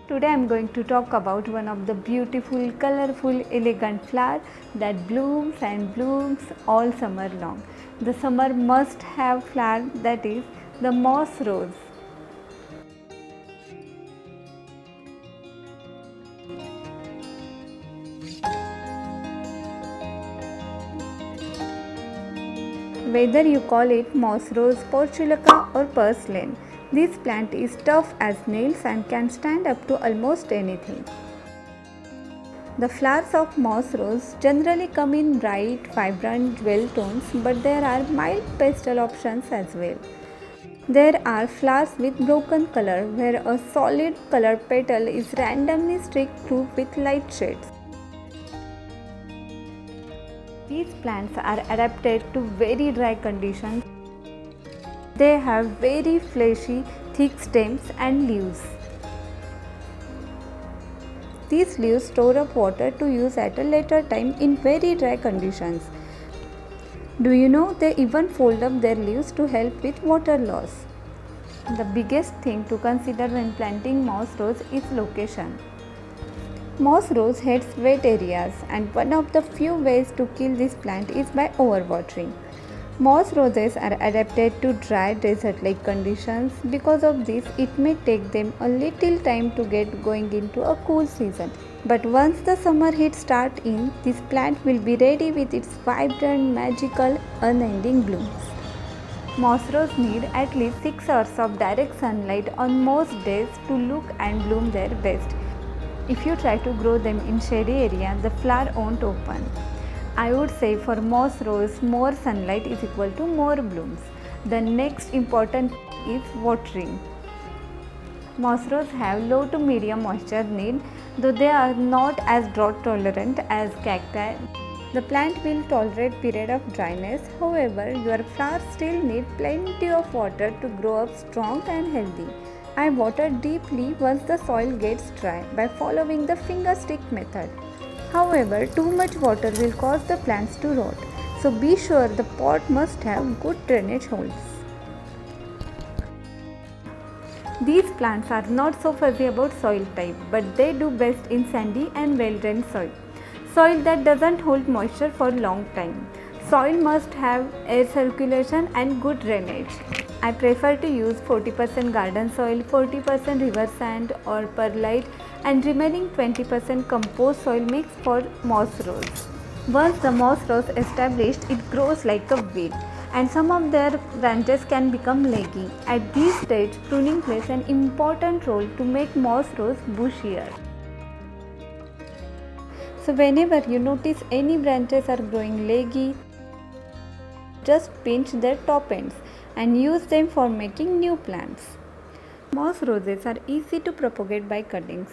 Today I am going to talk about one of the beautiful, colorful, elegant flowers that blooms and blooms all summer long. The summer must have flower, that is the moss rose. Whether you call it moss rose, portulaca or purslane, this plant is tough as nails and can stand up to almost anything. The flowers of moss rose generally come in bright, vibrant jewel tones, but there are mild pastel options as well. There are flowers with broken color, where a solid color petal is randomly streaked through with light shades. These plants are adapted to very dry conditions. They have very fleshy, thick stems and leaves. These leaves store up water to use at a later time in very dry conditions. Do you know they even fold up their leaves to help with water loss? The biggest thing to consider when planting moss rose is location. Moss rose hates wet areas, and one of the few ways to kill this plant is by overwatering. Moss roses are adapted to dry desert-like conditions. Because of this, it may take them a little time to get going into a cool season. But once the summer heat starts in, this plant will be ready with its vibrant, magical, unending blooms. Moss rose need at least 6 hours of direct sunlight on most days to look and bloom their best. If you try to grow them in shady area, the flower won't open. I would say for moss rose, more sunlight is equal to more blooms. The next important is watering. Moss rose have low to medium moisture need, though they are not as drought tolerant as cacti. The plant will tolerate period of dryness. However, your flowers still need plenty of water to grow up strong and healthy. I water deeply once the soil gets dry by following the finger stick method. However, too much water will cause the plants to rot, so be sure the pot must have good drainage holes. These plants are not so fussy about soil type, but they do best in sandy and well-drained soil. Soil that doesn't hold moisture for long time. Soil must have air circulation and good drainage. I prefer to use 40% garden soil, 40% river sand or perlite and remaining 20% compost soil mix for moss rose. Once the moss rose established, it grows like a weed and some of their branches can become leggy. At this stage, pruning plays an important role to make moss rose bushier. So whenever you notice any branches are growing leggy, just pinch their top ends and use them for making new plants. Moss roses are easy to propagate by cuttings.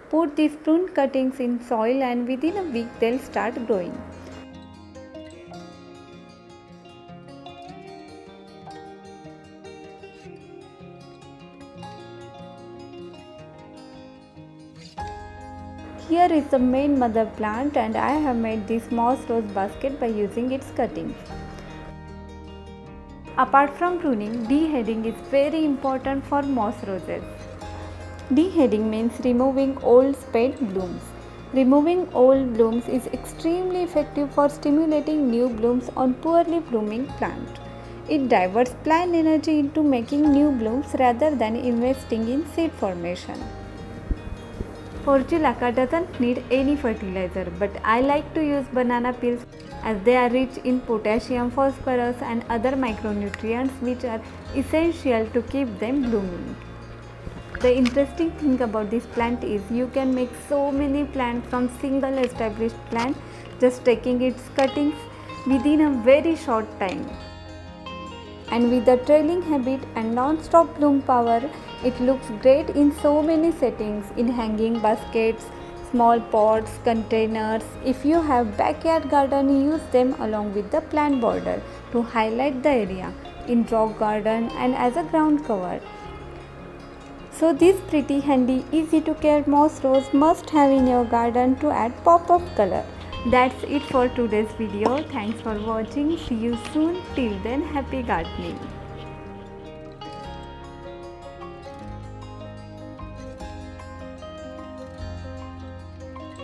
Put these pruned cuttings in soil and within a week they'll start growing. Here is the main mother plant and I have made this moss rose basket by using its cuttings. Apart from pruning, deheading is very important for moss roses. Deheading means removing old spent blooms. Removing old blooms is extremely effective for stimulating new blooms on poorly blooming plant. It diverts plant energy into making new blooms rather than investing in seed formation. Portulaca doesn't need any fertilizer, but I like to use banana peels as they are rich in potassium, phosphorus and other micronutrients which are essential to keep them blooming. The interesting thing about this plant is you can make so many plants from single established plant just taking its cuttings within a very short time. And with the trailing habit and non-stop bloom power, it looks great in so many settings, in hanging baskets, small pots, containers. If you have backyard garden, use them along with the plant border to highlight the area, in rock garden and as a ground cover. So this pretty handy, easy to care moss rose must have in your garden to add pop of color. That's it for today's video. Thanks for watching. See you soon. Till then, happy gardening.